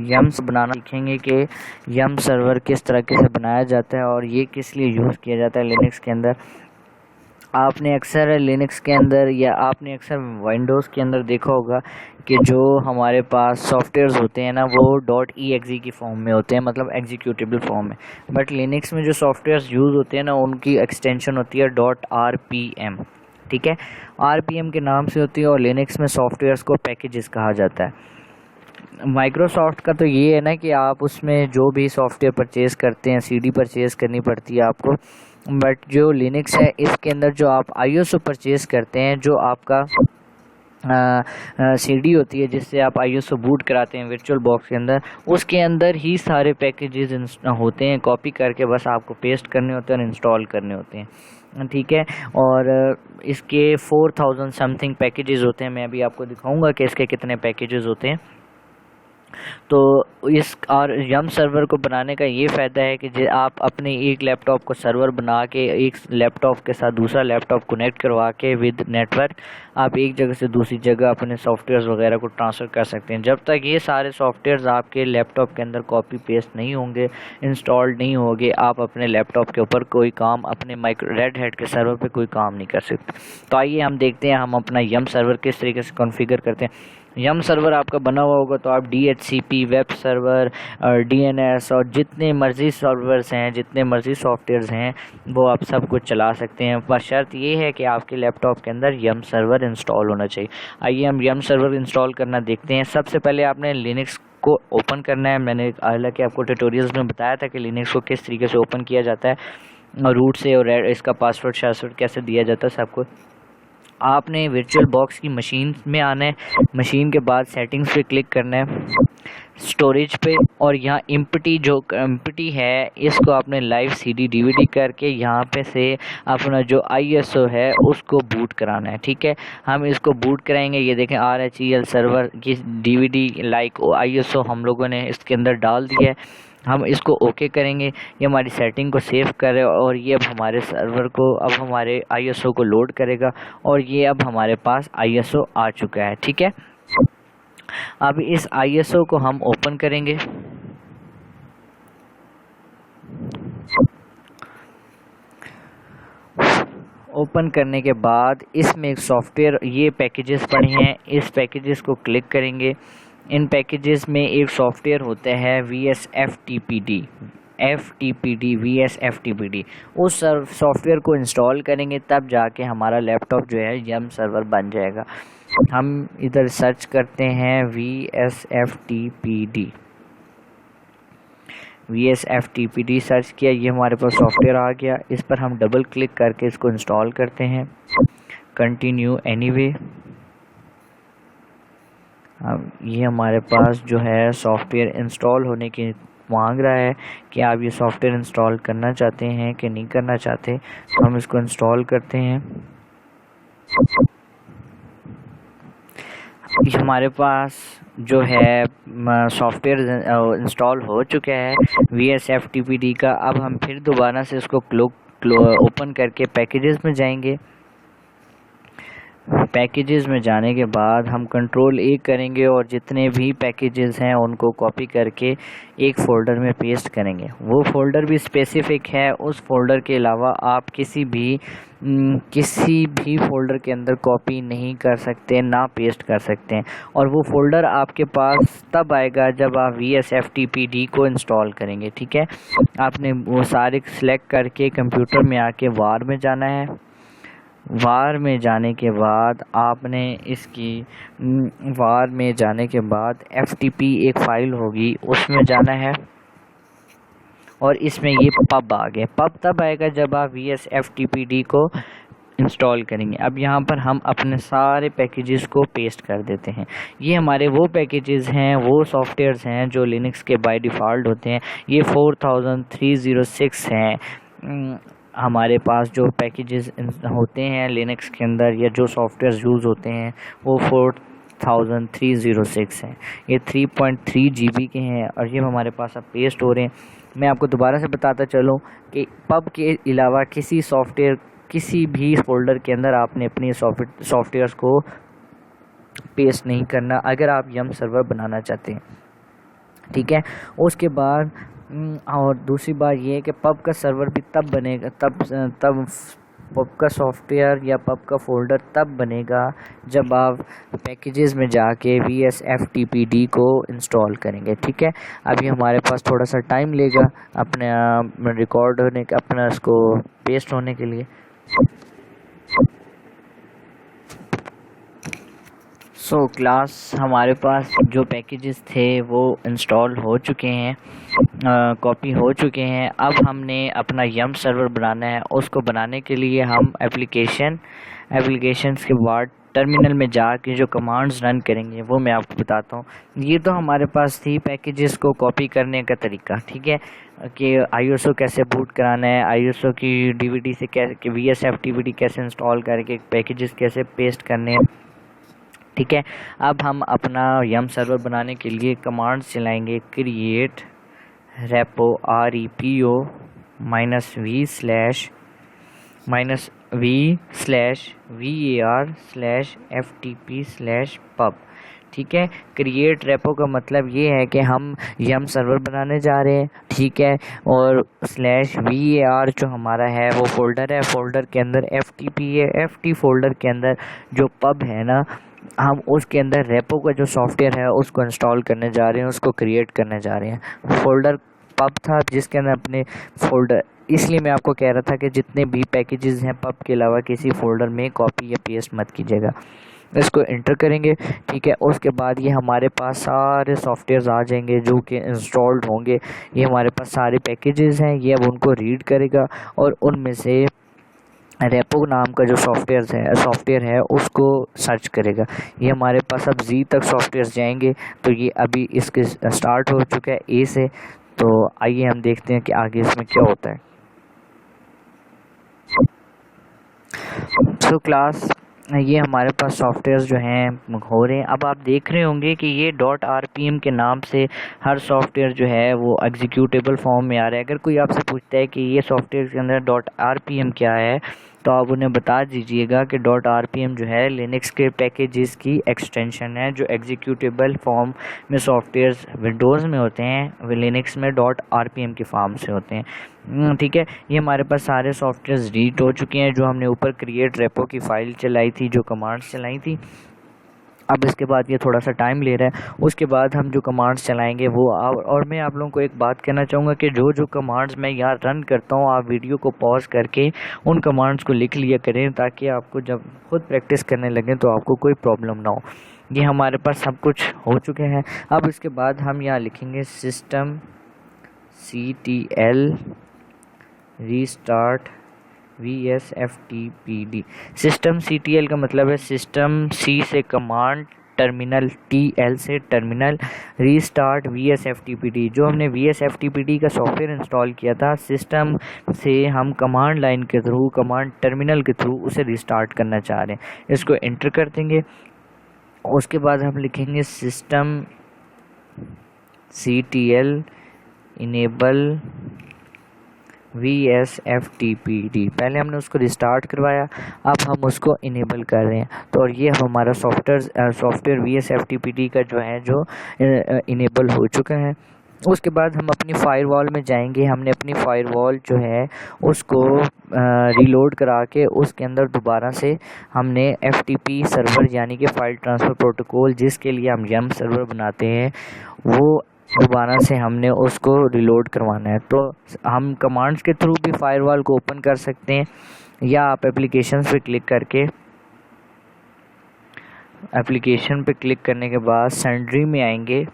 यम बनाना सीखेंगे कि यम सर्वर किस तरीके से बनाया जाता है और ये किस लिए यूज़ किया जाता है लिनक्स के अंदर। आपने अक्सर लिनक्स के अंदर या आपने अक्सर विंडोज़ के अंदर देखा होगा कि जो हमारे पास सॉफ्टवेयर्स होते हैं ना वो .exe की फॉर्म में होते हैं, मतलब एग्जीक्यूटेबल फॉर्म में। बट लिनक्स में जो सॉफ्टवेयर्स यूज़ होते हैं ना उनकी एक्सटेंशन होती है .rpm, ठीक है, rpm के नाम से होती है। और लिनक्स में सॉफ्टवेयर्स को पैकेजेस कहा जाता है। माइक्रोसॉफ्ट का तो ये है ना कि आप उसमें जो भी सॉफ्टवेयर परचेज़ करते हैं सीडी परचेज़ करनी पड़ती है आपको। बट जो लिनक्स है इसके अंदर जो आप आईएसओ परचेज़ करते हैं, जो आपका सीडी होती है जिससे आप आईएसओ बूट कराते हैं वर्चुअल बॉक्स के अंदर, उसके अंदर ही सारे पैकेजेस होते हैं। कॉपी करके बस आपको पेस्ट करने होते हैं और इंस्टॉल करने होते हैं, ठीक है। और इसके 4000 समथिंग पैकेजेस होते हैं। मैं अभी आपको दिखाऊंगा कि इसके कितने पैकेजेस होते हैं। तो इस और यम सर्वर को बनाने का ये फ़ायदा है कि आप अपने एक लैपटॉप को सर्वर बना के एक लैपटॉप के साथ दूसरा लैपटॉप कनेक्ट करवा के विद नेटवर्क आप एक जगह से दूसरी जगह अपने सॉफ्टवेयर्स वगैरह को ट्रांसफ़र कर सकते हैं। जब तक ये सारे सॉफ्टवेयर्स आपके लैपटॉप के अंदर कॉपी पेस्ट नहीं होंगे, इंस्टॉल्ड नहीं होंगे, आप अपने लैपटॉप के ऊपर कोई काम अपने रेड हैट के सर्वर पे कोई काम नहीं कर सकते। तो आइए हम देखते हैं हम अपना यम सर्वर किस तरीके से कॉन्फ़िगर करते हैं। यम सर्वर आपका बना हुआ होगा तो आप DHCP वेब सर्वर और DNS और जितने मर्ज़ी सर्वर्स हैं, जितने मर्ज़ी सॉफ्टवेयर्स हैं वो आप सब कुछ चला सकते हैं। पर शर्त ये है कि आपके लैपटॉप के अंदर यम सर्वर इंस्टॉल होना चाहिए। आइए हम यम सर्वर इंस्टॉल करना देखते हैं। सबसे पहले आपने लिनक्स को ओपन करना है। मैंने हालांकि आपको ट्यूटोरियल्स में बताया था कि लिनक्स को किस तरीके से ओपन किया जाता है रूट से, और इसका पासवर्ड कैसे दिया जाता है सबको। आपने वर्चुअल बॉक्स की मशीन में आना है। मशीन के बाद सेटिंग्स पे क्लिक करना है, स्टोरेज पे, और यहाँ इम्पटी जो इम्पटी है इसको आपने लाइव CD DVD करके यहाँ पे से अपना जो ISO है उसको बूट कराना है, ठीक है। हम इसको बूट कराएंगे। ये देखें RHEL सर्वर की DVD लाइक ISO हम लोगों ने इसके अंदर डाल दिया है। हम इसको ओके करेंगे। ये हमारी सेटिंग को सेव करे और ये अब हमारे सर्वर को अब हमारे ISO को लोड करेगा और ये अब हमारे पास ISO आ चुका है, ठीक है। अब इस ISO को हम ओपन करेंगे। ओपन करने के बाद इसमें एक सॉफ्टवेयर ये पैकेजेस पड़े हैं, इस पैकेजेस को क्लिक करेंगे। इन पैकेजेस में एक सॉफ्टवेयर होता है VSFTPD। उस सॉफ्टवेयर को इंस्टॉल करेंगे तब जाके हमारा लैपटॉप जो है यम सर्वर बन जाएगा। हम इधर सर्च करते हैं VSFTPD सर्च किया, ये हमारे पास सॉफ्टवेयर आ गया। इस पर हम डबल क्लिक करके इसको इंस्टॉल करते हैं। Continue anyway. अब ये हमारे पास जो है सॉफ्टवेयर इंस्टॉल होने की मांग रहा है कि आप ये सॉफ्टवेयर इंस्टॉल करना चाहते हैं कि नहीं करना चाहते। तो हम इसको इंस्टॉल करते हैं। हमारे पास जो है सॉफ्टवेयर इंस्टॉल हो चुका है VSFTPD का। अब हम फिर दोबारा से इसको ओपन करके पैकेजेस में जाएंगे। पैकेजेस में जाने के बाद हम Ctrl+A करेंगे और जितने भी पैकेजेस हैं उनको कॉपी करके एक फ़ोल्डर में पेस्ट करेंगे। वो फ़ोल्डर भी स्पेसिफ़िक है, उस फ़ोल्डर के अलावा आप किसी भी फ़ोल्डर के अंदर कॉपी नहीं कर सकते, ना पेस्ट कर सकते हैं। और वो फ़ोल्डर आपके पास तब आएगा जब आप VSFTPD को इंस्टॉल करेंगे, ठीक है। आपने वो सारे सेलेक्ट करके कंप्यूटर में आके वार में जाना है। वार में जाने के बाद आपने वार में जाने के बाद FTP एक फ़ाइल होगी उसमें जाना है और इसमें ये पब आ गया। पब तब आएगा जब आप VSFTPD को इंस्टॉल करेंगे। अब यहाँ पर हम अपने सारे पैकेजेस को पेस्ट कर देते हैं। ये हमारे वो पैकेजेस हैं, वो सॉफ्टवेयर्स हैं जो लिनक्स के बाय डिफ़ॉल्ट होते हैं। ये 4306 हैं। हमारे पास जो पैकेजेस होते हैं लिनक्स के अंदर या जो सॉफ्टवेयर यूज़ होते हैं वो 4306 हैं। ये 3.3 GB के हैं और ये हमारे पास अब पेस्ट हो रहे हैं। मैं आपको दोबारा से बताता चलूँ कि पब के अलावा किसी भी फोल्डर के अंदर आपने अपनी सॉफ्टवेयर्स को पेस्ट नहीं करना अगर आप यम सर्वर बनाना चाहते हैं। ठीक है। उसके बाद और दूसरी बात ये है कि पब का सर्वर भी तब बनेगा, तब पब का सॉफ्टवेयर या पब का फोल्डर तब बनेगा जब आप पैकेजेस में जाके VSFTPD को इंस्टॉल करेंगे। ठीक है। अभी हमारे पास थोड़ा सा टाइम लेगा अपने रिकॉर्ड होने का, अपना इसको पेस्ट होने के लिए। क्लास हमारे पास जो पैकेजेस थे वो इंस्टॉल हो चुके हैं, कॉपी हो चुके हैं। अब हमने अपना यम सर्वर बनाना है। उसको बनाने के लिए हम एप्लीकेशंस के बाद टर्मिनल में जाके जो कमांड्स रन करेंगे वो मैं आपको बताता हूँ। ये तो हमारे पास थी पैकेजेस को कॉपी करने का तरीका। ठीक है, कि ISO कैसे बूट कराना है, ISO की DVD से कैसे VSFTPD कैसे इंस्टॉल करके पैकेजेस कैसे पेस्ट करने हैं। ठीक है। अब हम अपना यम सर्वर बनाने के लिए कमांड्स चलाएंगे, क्रिएट रेपो REPO -v/var/ftp/pub। ठीक है। क्रिएट रेपो का मतलब ये है कि हम यम सर्वर बनाने जा रहे हैं। ठीक है। और /var जो हमारा है वो फोल्डर है, फोल्डर के अंदर FTP है, FT फोल्डर के अंदर जो पब है ना, हम उसके अंदर रेपो का जो सॉफ्टवेयर है उसको इंस्टॉल करने जा रहे हैं, उसको क्रिएट करने जा रहे हैं। फोल्डर पब था जिसके अंदर अपने फोल्डर, इसलिए मैं आपको कह रहा था कि जितने भी पैकेजेस हैं पब के अलावा किसी फोल्डर में कॉपी या पेस्ट मत कीजिएगा। इसको इंटर करेंगे। ठीक है। उसके बाद ये हमारे पास सारे सॉफ्टवेयर्स आ जाएंगे जो कि इंस्टॉल्ड होंगे। ये हमारे पास सारे पैकेजेस हैं, ये अब उनको रीड करेगा और उनमें से रेपो नाम का जो सॉफ्टवेयर है उसको सर्च करेगा। ये हमारे पास अब Z तक सॉफ्टवेयर जाएंगे। तो ये अभी इसके स्टार्ट हो चुका है A से। तो आइए हम देखते हैं कि आगे इसमें क्या होता है। क्लास ये हमारे पास सॉफ्टवेयर जो हैं हो रहे हैं। अब आप देख रहे होंगे कि ये .rpm के नाम से हर सॉफ्टवेयर जो है वो एग्जीक्यूटेबल फॉर्म में आ रहा है। अगर कोई आपसे पूछता है कि ये सॉफ्टवेयर के अंदर .rpm क्या है, तो आप उन्हें बता दीजिएगा कि .rpm जो है लिनक्स के पैकेजेस की एक्सटेंशन है जो एग्जीक्यूटेबल फॉर्म में सॉफ्टवेयर्स विंडोज़ में होते हैं, वे लिनक्स में .rpm के फॉर्म से होते हैं। ठीक है। ये हमारे पास सारे सॉफ्टवेयर्स रीड हो चुके हैं जो हमने ऊपर क्रिएट रेपो की फ़ाइल चलाई थी, जो कमांड्स चलाई थी। अब इसके बाद ये थोड़ा सा टाइम ले रहा है। उसके बाद हम जो कमांड्स चलाएंगे वो और मैं आप लोगों को एक बात कहना चाहूँगा कि जो कमांड्स मैं यहाँ रन करता हूँ, आप वीडियो को पॉज करके उन कमांड्स को लिख लिया करें ताकि आपको जब खुद प्रैक्टिस करने लगें तो आपको कोई प्रॉब्लम ना हो। ये हमारे पास सब कुछ हो चुके हैं। अब इसके बाद हम यहाँ लिखेंगे systemctl restart VSFTPD। systemctl का मतलब है सिस्टम, C से कमांड, टर्मिनल, TL से टर्मिनल, रीस्टार्ट VSFTPD। जो हमने VSFTPD का सॉफ्टवेयर इंस्टॉल किया था, सिस्टम से हम कमांड लाइन के थ्रू, कमांड टर्मिनल के थ्रू उसे रिस्टार्ट करना चाह रहे हैं। इसको एंटर कर देंगे। उसके बाद हम लिखेंगे systemctl इनेबल VSFTPD। पहले हमने उसको रिस्टार्ट करवाया, अब हम उसको इनेबल कर रहे हैं। तो और ये हमारा सॉफ्टवेयर VSFTPD का जो है जो इनेबल हो चुका है। उसके बाद हम अपनी फायरवॉल में जाएंगे। हमने अपनी फायरवॉल जो है उसको रीलोड करा के उसके अंदर दोबारा से हमने FTP सर्वर यानी कि फ़ाइल ट्रांसफ़र प्रोटोकॉल, जिसके लिए हम यम सर्वर बनाते हैं, वो दोबारा से हमने उसको रिलोड करवाना है। तो हम कमांड्स के थ्रू भी फायरवॉल को ओपन कर सकते हैं, या आप एप्लीकेशन पे क्लिक करने के बाद सेंड्री में आएंगे।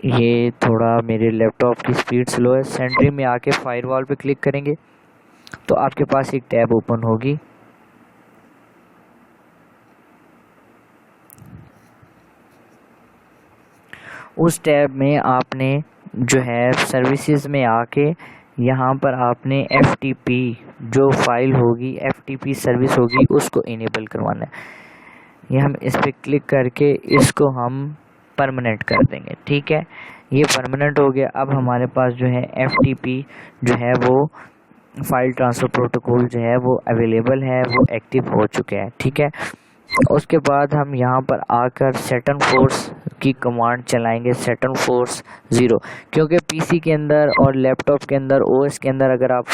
ये थोड़ा मेरे लैपटॉप की स्पीड स्लो है। सेंड्री में आके फायरवॉल पे क्लिक करेंगे तो आपके पास एक टैब ओपन होगी। उस टैब में आपने जो है सर्विसेज में आके यहाँ पर आपने FTP जो फाइल होगी, FTP सर्विस होगी, उसको इनेबल करवाना है। ये हम इस पर क्लिक करके इसको हम परमानेंट कर देंगे। ठीक है। ये परमानेंट हो गया। अब हमारे पास जो है FTP जो है वो फाइल ट्रांसफ़र प्रोटोकॉल जो है वो अवेलेबल है, वो एक्टिव हो चुका है। ठीक है। उसके बाद हम यहाँ पर आकर सेटन फोर्स की कमांड चलाएंगे, सेटन फोर्स 0, क्योंकि पीसी के अंदर और लैपटॉप के अंदर ओएस के अंदर अगर आप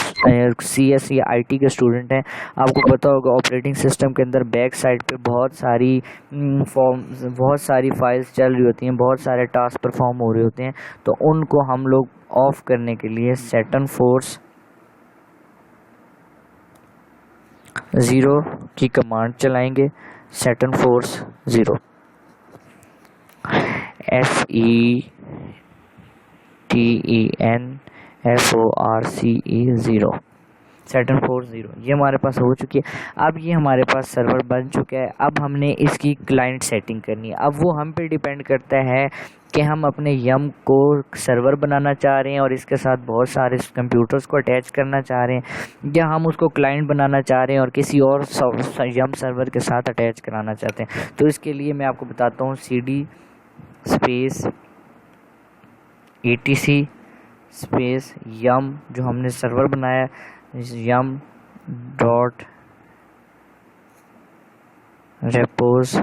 सीएस या आईटी के स्टूडेंट हैं, आपको पता होगा ऑपरेटिंग सिस्टम के अंदर बैक साइड पे बहुत सारी फाइल्स चल रही होती हैं, बहुत सारे टास्क परफॉर्म हो रहे होते हैं। तो उनको हम लोग ऑफ करने के लिए सेटन फोर्स 0 की कमांड चलाएंगे, सेटन फोर्स 0, SETENFORCE 0, सेटन फोर्स 0। ये हमारे पास हो चुकी है। अब ये हमारे पास सर्वर बन चुका है। अब हमने इसकी क्लाइंट सेटिंग करनी है। अब वो हम पे डिपेंड करता है कि हम अपने यम को सर्वर बनाना चाह रहे हैं और इसके साथ बहुत सारे कंप्यूटर्स को अटैच करना चाह रहे हैं, या हम उसको क्लाइंट बनाना चाह रहे हैं और किसी और यम सर्वर के साथ अटैच कराना चाहते हैं। तो इसके लिए मैं आपको बताता हूँ, CD स्पेस etc स्पेस यम, जो हमने सर्वर बनाया यम डॉट रेपोज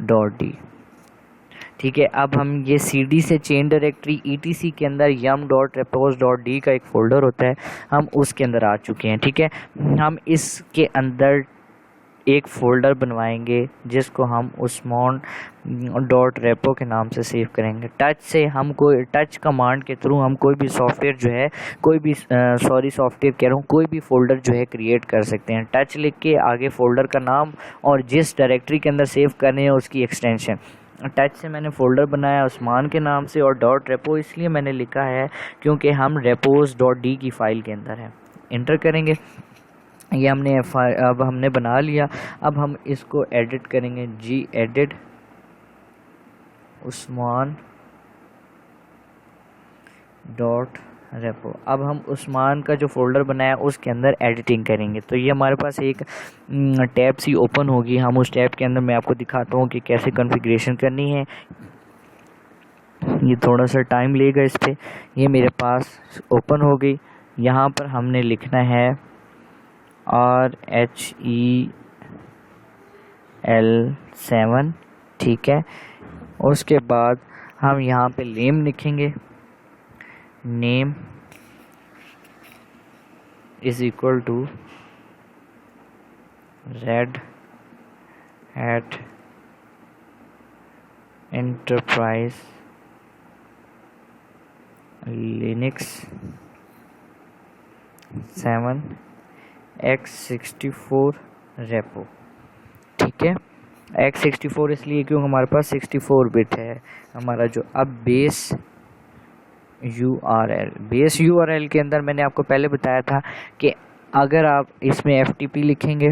डॉट डी। ठीक है, अब हम ये CD से चेन डायरेक्टरी etc के अंदर yum dot repos dot D का एक फ़ोल्डर होता है, हम उसके अंदर आ चुके हैं। ठीक है, हम इसके अंदर एक फ़ोल्डर बनवाएंगे जिसको हम उस्मान डॉट रेपो के नाम से सेव करेंगे। टच कमांड के थ्रू हम कोई भी सॉफ्टवेयर जो है, कोई भी सॉफ्टवेयर कह रहा हूँ, कोई भी फ़ोल्डर जो है क्रिएट कर सकते हैं। टच लिख के आगे फ़ोल्डर का नाम और जिस डायरेक्टरी के अंदर सेव करने हैं उसकी एक्सटेंशन। टच से मैंने फ़ोल्डर बनाया उस्मान के नाम से, और डॉट रेपो इसलिए मैंने लिखा है क्योंकि हम रेपोज डॉट डी की फ़ाइल के अंदर है। इंटर करेंगे, ये अब हमने बना लिया। अब हम इसको एडिट करेंगे, gedit उस्मान डॉट रेपो। अब हम उस्मान का जो फ़ोल्डर बनाया उसके अंदर एडिटिंग करेंगे। तो ये हमारे पास एक टैब सी ओपन होगी। हम उस टैब के अंदर मैं आपको दिखाता हूँ कि कैसे कॉन्फ़िगरेशन करनी है। ये थोड़ा सा टाइम लेगा इस पर। ये मेरे पास ओपन हो गई। यहाँ पर हमने लिखना है RHEL7। ठीक है, उसके बाद हम यहाँ पे नेम लिखेंगे, name is equal to Red Hat Enterprise Linux 7 x64 repo. ठीक है, x64 इसलिए क्यों हमारे पास 64 बिट है हमारा जो। अब बेस URL के अंदर मैंने आपको पहले बताया था कि अगर आप इसमें FTP लिखेंगे :/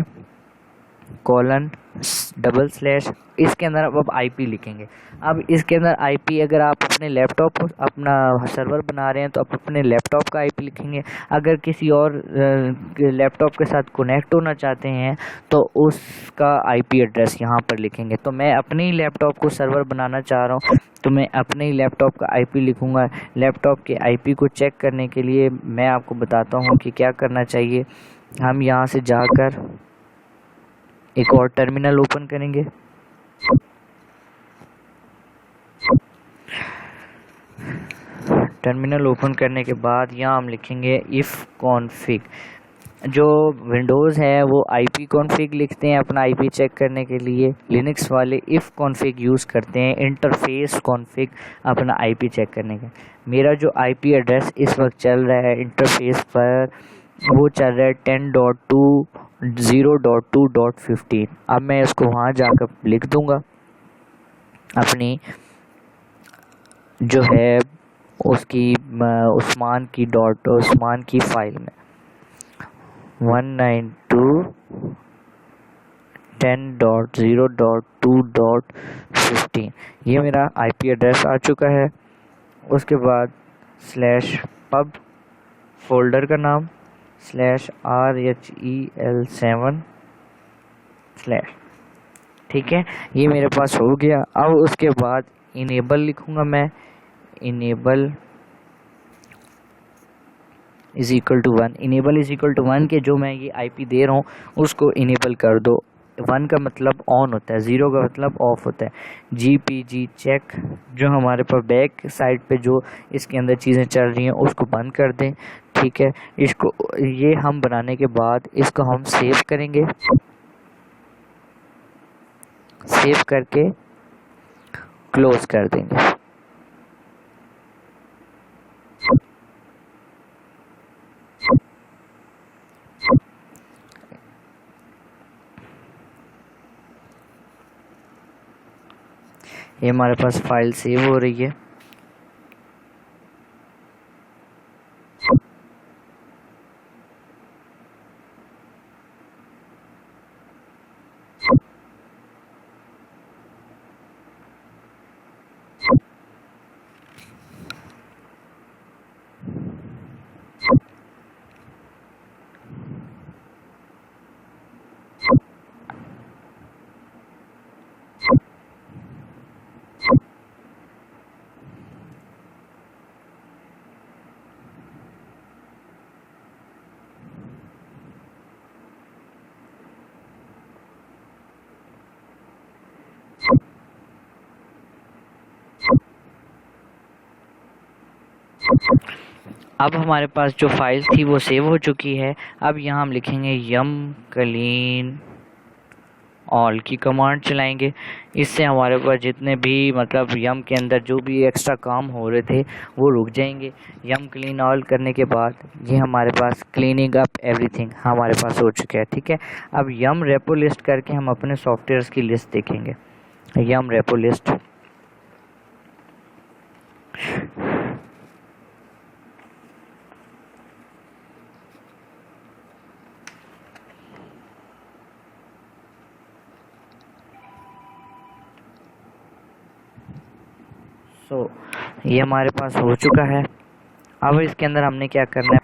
इसके अंदर अब IP लिखेंगे। अब इसके अंदर IP अगर आप अपने लैपटॉप अपना सर्वर बना रहे हैं तो आप अपने लैपटॉप का IP लिखेंगे। अगर किसी और लैपटॉप के साथ कनेक्ट होना चाहते हैं तो उसका IP एड्रेस यहाँ पर लिखेंगे। तो मैं अपने ही लैपटॉप को सर्वर बनाना चाह रहा हूँ तो मैं अपने ही लैपटॉप का IP लिखूँगा। लैपटॉप के IP को चेक करने के लिए मैं आपको बताता हूँ कि क्या करना चाहिए। हम यहाँ से जाकर एक और टर्मिनल ओपन करेंगे। टर्मिनल ओपन करने के बाद यहाँ हम लिखेंगे इफ़ कॉन्फिग। जो विंडोज़ है वो IP कॉन्फिग लिखते हैं अपना IP चेक करने के लिए, लिनक्स वाले इफ़ कॉन्फिग यूज़ करते हैं इंटरफेस कॉन्फिग अपना IP चेक करने के। मेरा जो IP एड्रेस इस वक्त चल रहा है इंटरफेस पर वो चल रहा है 10.2.0.2.15। अब मैं इसको वहाँ जाकर लिख दूँगा अपनी जो है उसकी उस्मान की फ़ाइल में 192.10.0.2.15। ये मेरा IP एड्रेस आ चुका है। उसके बाद /pub फ़ोल्डर का नाम /RHEL7/। ठीक है, ये मेरे पास हो गया। अब उसके बाद इनेबल लिखूँगा मैं, enable is equal to 1। Enable is equal to 1 के जो मैं ये IP दे रहा हूँ उसको इनेबल कर दो। 1 का मतलब ऑन होता है, 0 का मतलब ऑफ होता है। GPG चेक, जो हमारे पास बैक साइड पे जो इसके अंदर चीज़ें चल रही हैं उसको बंद कर दें। ठीक है, इसको ये हम बनाने के बाद इसको हम सेव करेंगे। सेव करके क्लोज कर देंगे। ये हमारे पास फाइल सेव हो रही है। अब हमारे पास जो फाइल थी वो सेव हो चुकी है। अब यहाँ हम लिखेंगे यम क्लीन ऑल की कमांड चलाएंगे। इससे हमारे पास जितने भी मतलब यम के अंदर जो भी एक्स्ट्रा काम हो रहे थे वो रुक जाएंगे। यम क्लीन ऑल करने के बाद ये हमारे पास क्लीनिंग अप एवरीथिंग हमारे पास हो चुका है। ठीक है, अब यम रेपो लिस्ट करके हम अपने सॉफ्टवेयर्स की लिस्ट देखेंगे। यम रेपो लिस्ट, ये हमारे पास हो चुका है। अब इसके अंदर हमने क्या करना है,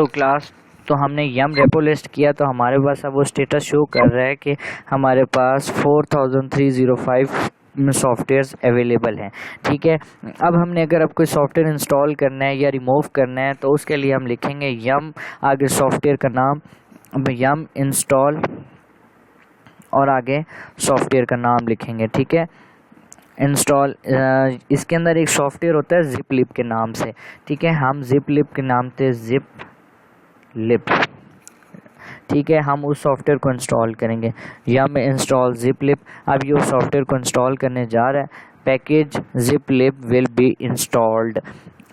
क्लास तो हमने यम रेपो लिस्ट किया तो हमारे पास अब वो स्टेटस शो कर रहा है कि हमारे पास 4305 सॉफ्टवेयर्स अवेलेबल हैं। ठीक है, अब हमने अगर कोई सॉफ्टवेयर इंस्टॉल करना है या रिमूव करना है तो उसके लिए हम लिखेंगे यम, आगे सॉफ्टवेयर का नाम यम इंस्टॉल और आगे सॉफ्टवेयर का नाम लिखेंगे। ठीक है, इंस्टॉल, इसके अंदर एक सॉफ्टवेयर होता है जिप लिप के नाम से। ठीक है, हम जिप लिप के नाम से जिप लिप, ठीक है, हम उस सॉफ्टवेयर को इंस्टॉल करेंगे। यम इंस्टॉल जिप लिप। अब ये उस सॉफ्टवेयर को इंस्टॉल करने जा रहा है। Package zip lip will be installed.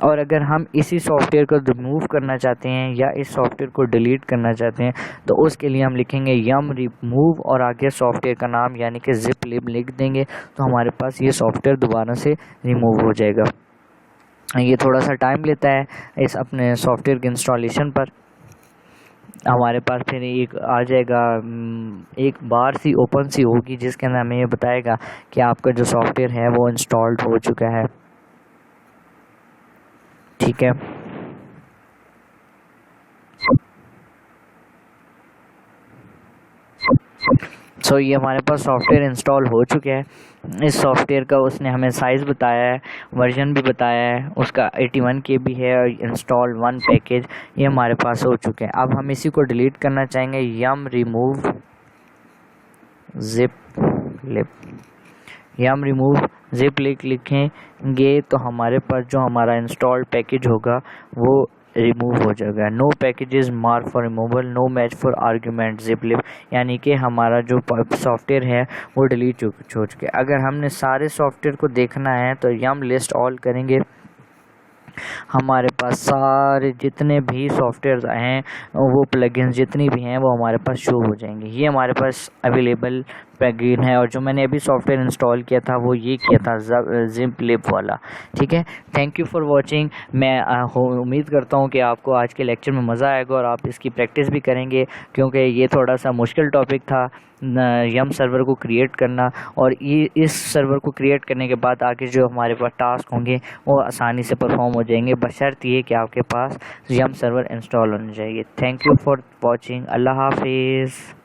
और अगर हम इसी सॉफ्टवेयर को रिमूव करना चाहते हैं या इस सॉफ्टवेयर को डिलीट करना चाहते हैं तो उसके लिए हम लिखेंगे यम रिमूव और आगे सॉफ्टवेयर का नाम यानी कि जिप लिप लिख देंगे तो हमारे पास ये सॉफ्टवेयर दोबारा से रिमूव हो जाएगा। ये थोड़ा सा टाइम लेता है इस अपने सॉफ्टवेयर के इंस्टॉलेशन पर। हमारे पास फिर एक आ जाएगा, एक बार सी ओपन सी होगी जिसके अंदर हमें ये बताएगा कि आपका जो सॉफ्टवेयर है वो इंस्टॉल्ड हो चुका है। ठीक है, ये हमारे पास सॉफ्टवेयर इंस्टॉल हो चुके हैं। इस सॉफ्टवेयर का उसने हमें साइज़ बताया है, वर्जन भी बताया है, उसका 81 KB है और इंस्टॉल 1 पैकेज ये हमारे पास हो चुके हैं। अब हम इसी को डिलीट करना चाहेंगे। यम रिमूव जिप लिप, यम रिमूव जिप लिप लिखेंगे तो हमारे पास जो हमारा इंस्टॉल्ड पैकेज होगा वो रिमूव हो जाएगा। No packages mark for removal, no match for argument zip lip, यानी कि हमारा जो सॉफ्टवेयर है वो डिलीट हो चुके। अगर हमने सारे सॉफ्टवेयर को देखना है तो यम लिस्ट ऑल करेंगे। हमारे पास सारे जितने भी सॉफ्टवेयर हैं वो प्लगइन्स जितनी भी हैं वो हमारे पास शो हो जाएंगे। ये हमारे पास अवेलेबल प्लगइन है और जो मैंने अभी सॉफ्टवेयर इंस्टॉल किया था वो ये किया था जिप लिप वाला। ठीक है, थैंक यू फॉर वाचिंग। मैं उम्मीद करता हूँ कि आपको आज के लेक्चर में मज़ा आएगा और आप इसकी प्रैक्टिस भी करेंगे क्योंकि ये थोड़ा सा मुश्किल टॉपिक था यम सर्वर को क्रिएट करना। और ये इस सर्वर को क्रिएट करने के बाद आगे जो हमारे पास टास्क होंगे वो आसानी से परफॉर्म हो जाएंगे, बशर्त ये कि आपके पास यम सर्वर इंस्टॉल होना चाहिए। Thank you for watching. अल्लाह हाफिज़।